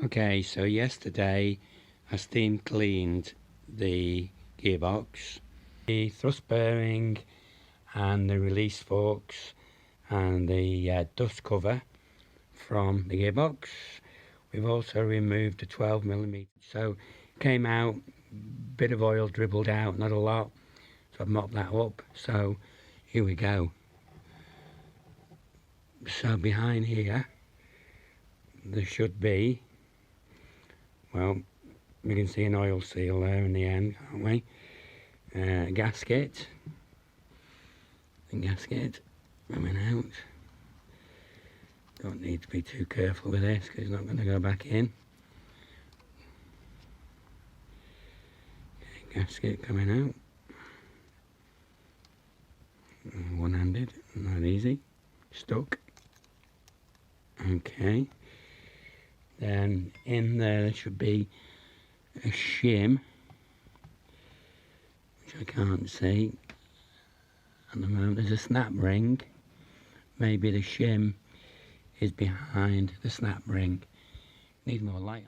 Okay, so yesterday I steam cleaned the gearbox, the thrust bearing and the release forks and the dust cover from the gearbox. We've also removed the 12mm, so came out, bit of oil dribbled out, not a lot, so I've mopped that up. So here we go. So behind here there should be, well, we can see an oil seal there in the end, can't we? Gasket. The gasket coming out. Don't need to be too careful with this because it's not going to go back in. Okay, gasket coming out. One-handed, not easy. Stuck. Okay. Then in there should be a shim, which I can't see at the moment. There's a snap ring. Maybe the shim is behind the snap ring. Need more light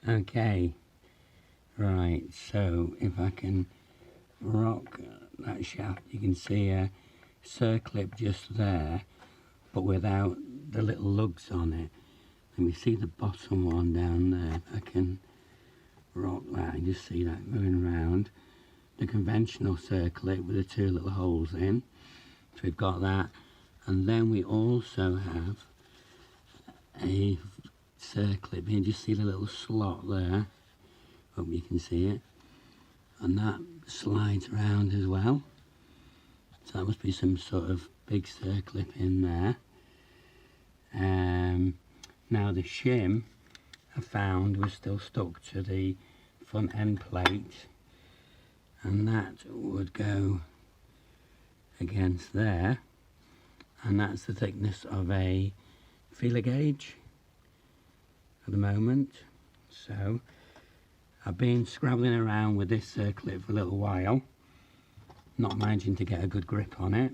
on. Okay, right, so if I can rock that shaft, you can see a circlip just there, but without the little lugs on it. Let me see the bottom one down there. If I can rock that and just see that going around. The conventional circlip with the two little holes in. So we've got that. And then we also have a circlip here. Just see the little slot there. Hope you can see it. And that slides around as well. So that must be some sort of big circlip in there. Now the shim I found was still stuck to the front end plate, and that would go against there, and that's the thickness of a feeler gauge at the moment. So I've been scrabbling around with this circlip for a little while, not managing to get a good grip on it,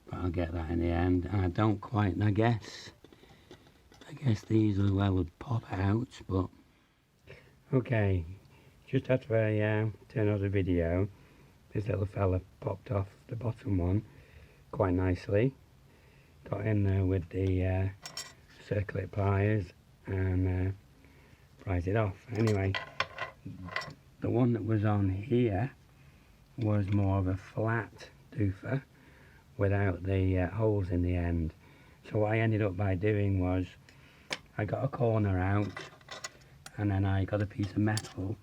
but I'll get that in the end. And I don't quite, I guess these as well would pop out, but okay, just after I turn off the video, this little fella popped off the bottom one quite nicely. Got in there with the circlip pliers and prized it off. Anyway, the one that was on here was more of a flat doofer without the holes in the end. So what I ended up by doing was I got a corner out, and then I got a piece of metal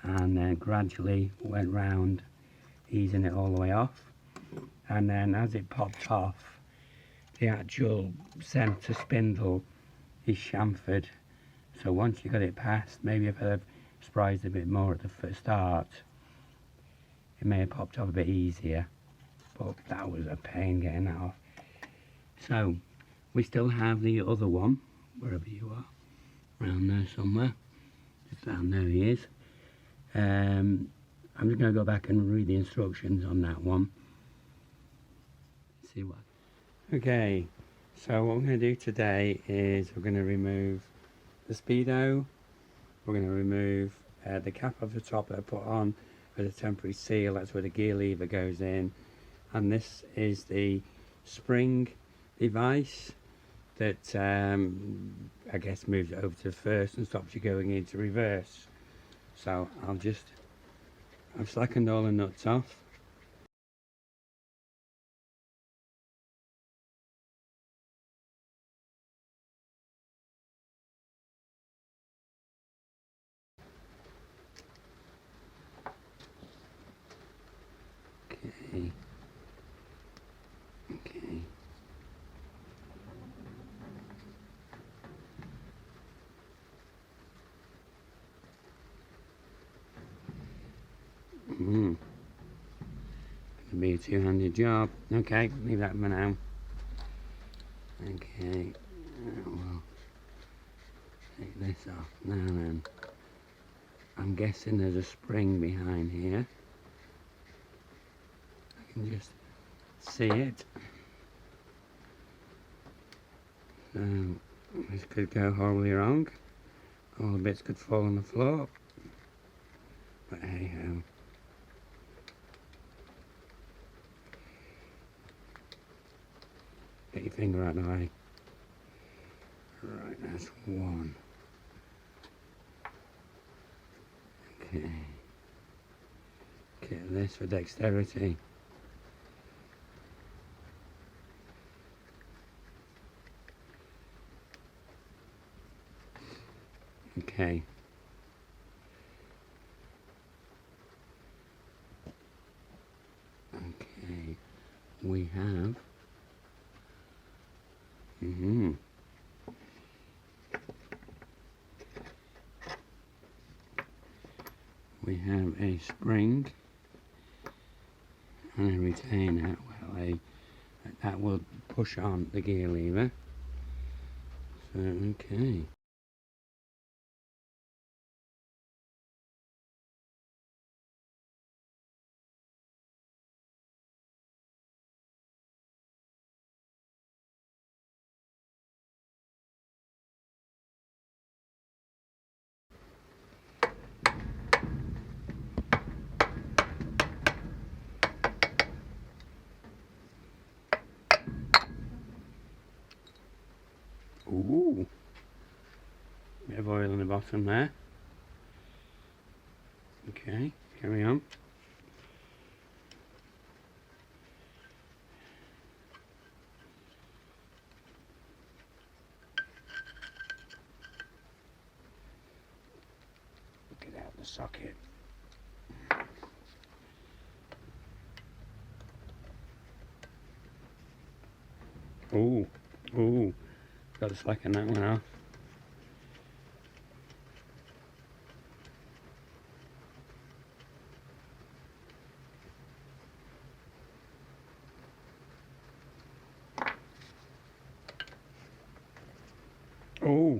and then gradually went round, easing it all the way off. And then as it popped off, the actual centre spindle is chamfered. So once you got it past, maybe if I'd have sprised a bit more at the start, it may have popped off a bit easier, but that was a pain getting that off. So we still have the other one, wherever you are, around there somewhere. Just down there he is. I'm just going to go back and read the instructions on that one. See what. Okay, so what we're going to do today is we're going to remove the speedo. We're going to remove the cap of the top that I put on with a temporary seal. That's where the gear lever goes in. And this is the spring device that I guess moves it over to first and stops you going into reverse. So I've slackened all the nuts off. Okay. Okay. Gonna be a two-handed job. Okay, leave that for now. Okay, we'll take this off now then. I'm guessing there's a spring behind here. I can just see it. So This could go horribly wrong. All the bits could fall on the floor. But hey ho. Get your finger out of the way. Right, that's one. Okay. Get this for dexterity. Okay. Okay. We have we have a spring and a retainer. Well, that will push on the gear lever. So okay. Ooh, bit of oil on the bottom there. Okay, carry on. Get out the socket. Ooh, ooh, got to slacken that one off. Oh,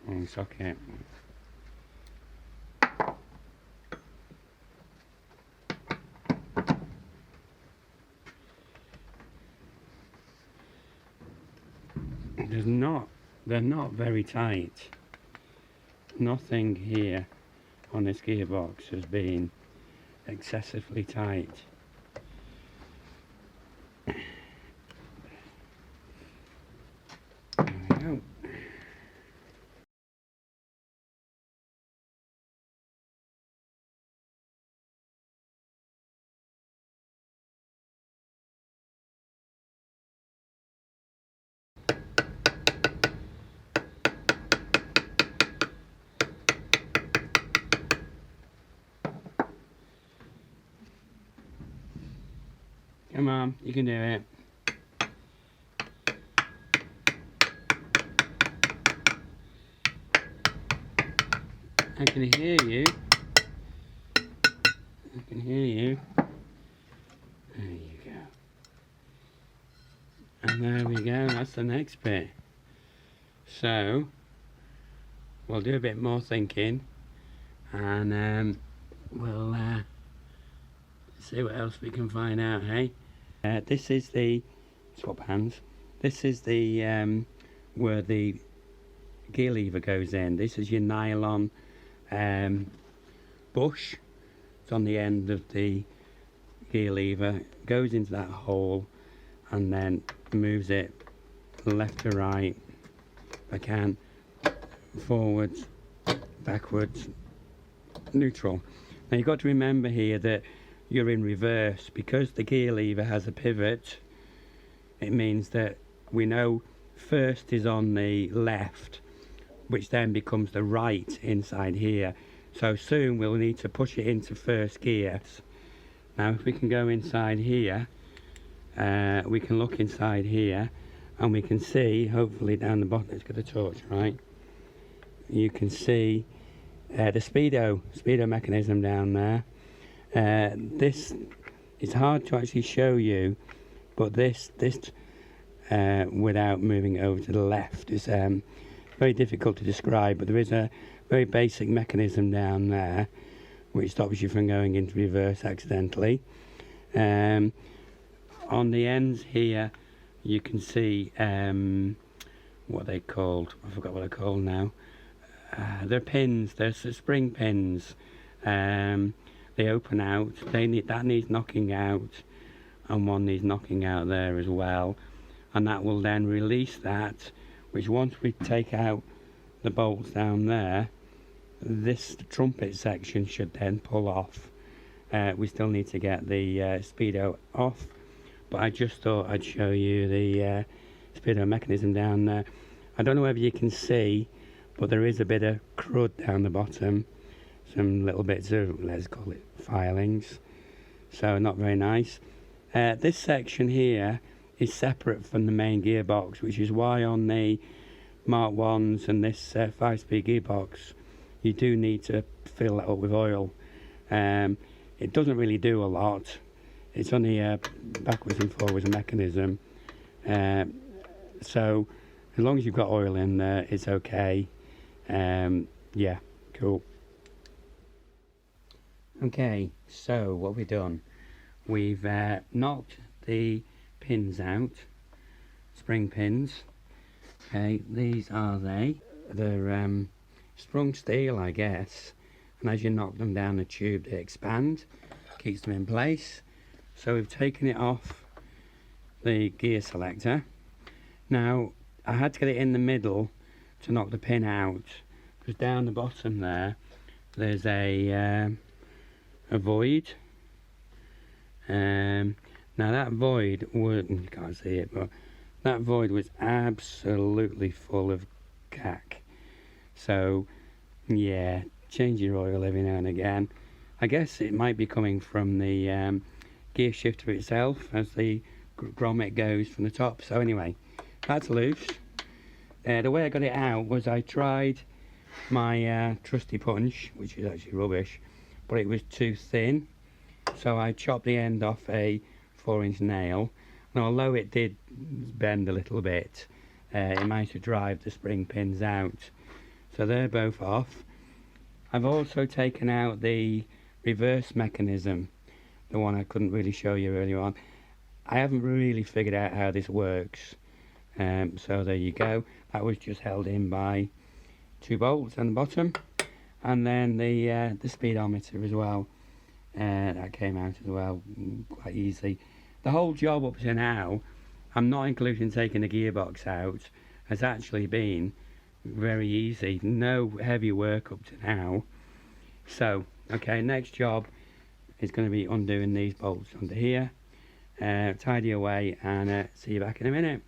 wrong socket. They're not very tight. Nothing here on this gearbox has been excessively tight. There we go. Come on, you can do it. I can hear you. I can hear you. There you go. And there we go, that's the next bit. So, we'll do a bit more thinking and we'll see what else we can find out, hey? This is the, swap hands, this is the, where the gear lever goes in. This is your nylon bush. It's on the end of the gear lever, goes into that hole and then moves it left to right if I can, forwards, backwards, neutral. Now you've got to remember here that you're in reverse. Because the gear lever has a pivot, it means that we know first is on the left, which then becomes the right inside here. So soon we'll need to push it into first gear. Now if we can go inside here, we can look inside here and we can see, hopefully down the bottom, let's get a torch, right? You can see the speedo mechanism down there. This is hard to actually show you, but this without moving over to the left is very difficult to describe, but there is a very basic mechanism down there which stops you from going into reverse accidentally. on the ends here you can see what they called, I forgot what they're called now. They're pins, they're spring pins. They open out, that needs knocking out, and one needs knocking out there as well, and that will then release that, which once we take out the bolts down there, this trumpet section should then pull off. We still need to get the speedo off, but I just thought I'd show you the speedo mechanism down there. I don't know whether you can see, but there is a bit of crud down the bottom, some little bits of, let's call it, filings, so not very nice. This section here is separate from the main gearbox, which is why on the Mark 1s and this 5-speed gearbox you do need to fill that up with oil. It doesn't really do a lot, it's only a backwards and forwards mechanism, so as long as you've got oil in there it's okay. Yeah, cool. Okay, so what we've done, we've knocked the pins out, spring pins. Okay, these are they're sprung steel, I guess, and as you knock them down the tube they expand, keeps them in place. So we've taken it off the gear selector. Now I had to get it in the middle to knock the pin out, because down the bottom there's a void. Now that void was, you can't see it, but that void was absolutely full of cack. So yeah, change your oil every now and again. I guess it might be coming from the gear shifter itself as the grommet goes from the top. So anyway, that's loose. The way I got it out was I tried my trusty punch, which is actually rubbish, but it was too thin, so I chopped the end off a 4-inch nail, and although it did bend a little bit, it managed to drive the spring pins out. So they're both off. I've also taken out the reverse mechanism, the one I couldn't really show you earlier on. I haven't really figured out how this works, so there you go. That was just held in by 2 bolts on the bottom, and then the speedometer as well, that came out as well quite easily. The whole job up to now, I'm not including taking the gearbox out, has actually been very easy, no heavy work up to now. So okay, next job is going to be undoing these bolts under here, tidy away, and see you back in a minute.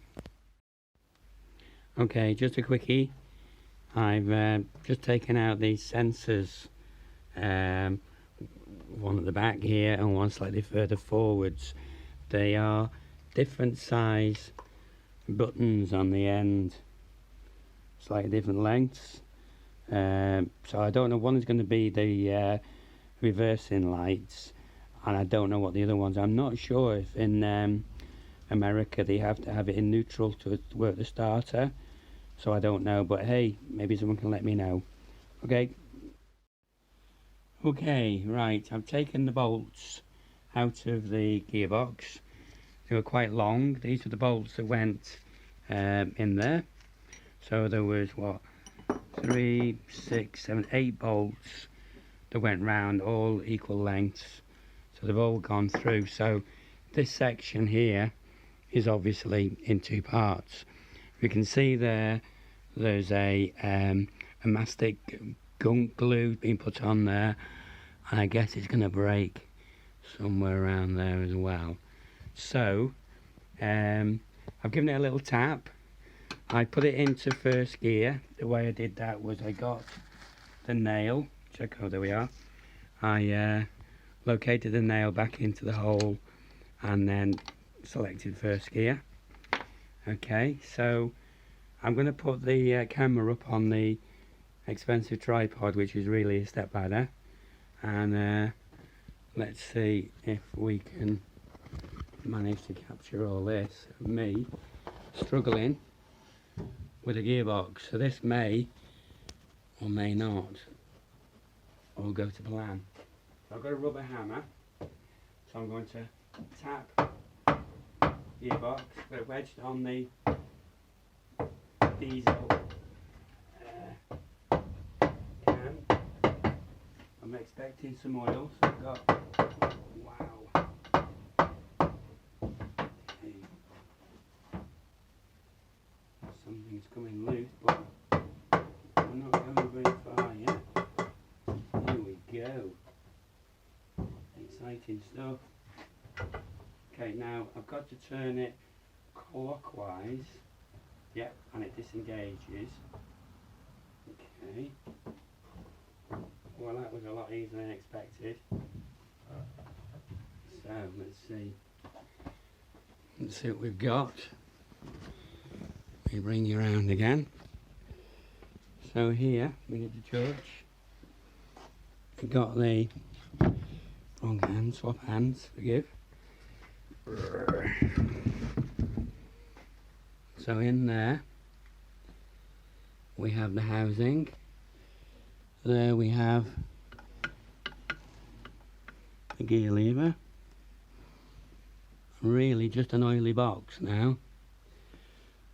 Okay, just a quickie. I've just taken out these sensors, one at the back here and one slightly further forwards. They are different size buttons on the end, slightly different lengths. So I don't know, one is going to be the reversing lights, and I don't know what the other ones. I'm not sure if in America they have to have it in neutral to work the starter, so I don't know, but hey, maybe someone can let me know. Okay, right, I've taken the bolts out of the gearbox. They were quite long. These are the bolts that went in there. So there was, what, 3, 6, 7, 8 bolts that went round, all equal lengths. So they've all gone through. So this section here is obviously in 2 parts. You can see there's a mastic gunk glue being put on there, and I guess it's going to break somewhere around there as well. So I've given it a little tap. I put it into first gear. The way I did that was I got the nail, check, oh there we are, I located the nail back into the hole and then selected first gear. Okay, so I'm going to put the camera up on the expensive tripod, which is really a step ladder, and let's see if we can manage to capture all this, me struggling with a gearbox. So this may or may not all go to plan. I've got a rubber hammer, so I'm going to tap gearbox, got it wedged on the diesel can. I'm expecting some oil, so I've got, wow, okay. Something's coming loose, but we're not going very far yet. Here we go. Exciting stuff. Okay, now I've got to turn it clockwise. Yep, and it disengages. Okay. Well, that was a lot easier than expected. So, let's see. Let's see what we've got. We bring you around again. So here, we need the torch. We've got the wrong hand, swap hands, forgive. So in there, we have the housing. There we have the gear lever. Really just an oily box now.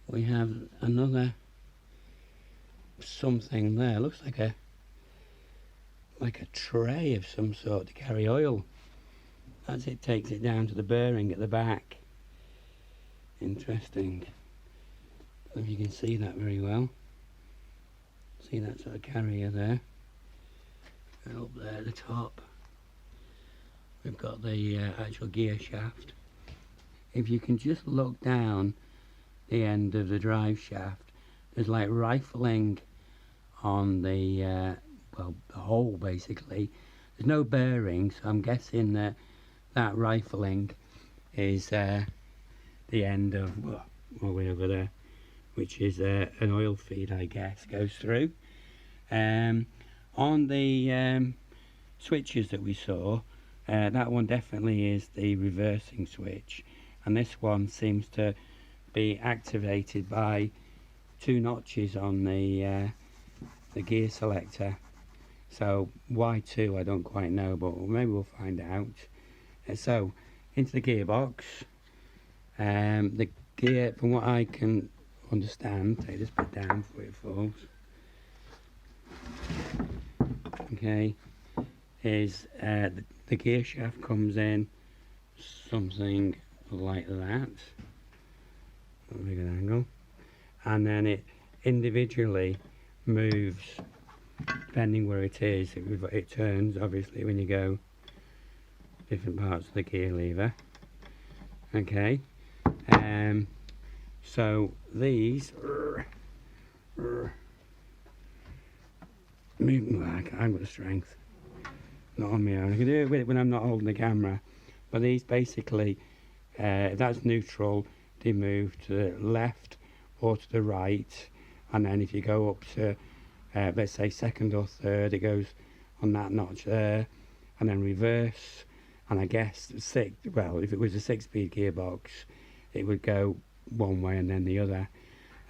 We have another something there, looks like a tray of some sort to carry oil. As it takes it down to the bearing at the back. Interesting. I don't know if you can see that very well. See that sort of carrier there. And up there at the top, we've got the actual gear shaft. If you can just look down the end of the drive shaft, there's like rifling on the well, the hole basically. There's no bearing, so I'm guessing that that rifling is the end of, well, way over there, which is an oil feed, I guess, goes through. On the switches that we saw, that one definitely is the reversing switch, and this one seems to be activated by two notches on the gear selector. So why two, I don't quite know, but maybe we'll find out. So into the gearbox. The gear, from what I can understand, take this bit down before it falls. Okay, is the gear shaft comes in something like that, a bigger angle, and then it individually moves depending where it is. It turns obviously when you go different parts of the gear lever. Okay, so these moving back. I've got the strength, not on my own. I can do it when I'm not holding the camera, but these basically, if that's neutral, they move to the left or to the right, and then if you go up to let's say second or third, it goes on that notch there, and then reverse. And I guess well, if it was a 6-speed gearbox, it would go one way and then the other.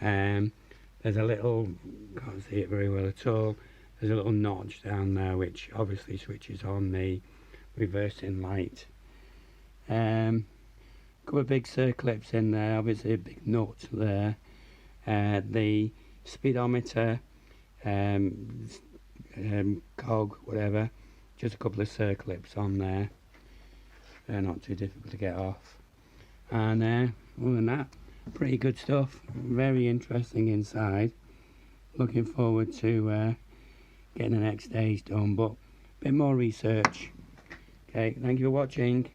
There's a little, can't see it very well at all, there's a little notch down there which obviously switches on the reversing light. Couple of big circlips in there, obviously a big nut there. The speedometer, cog, whatever, just a couple of circlips on there. They're not too difficult to get off. And other than that, pretty good stuff. Very interesting inside. Looking forward to getting the next stage done, but a bit more research. Okay, thank you for watching.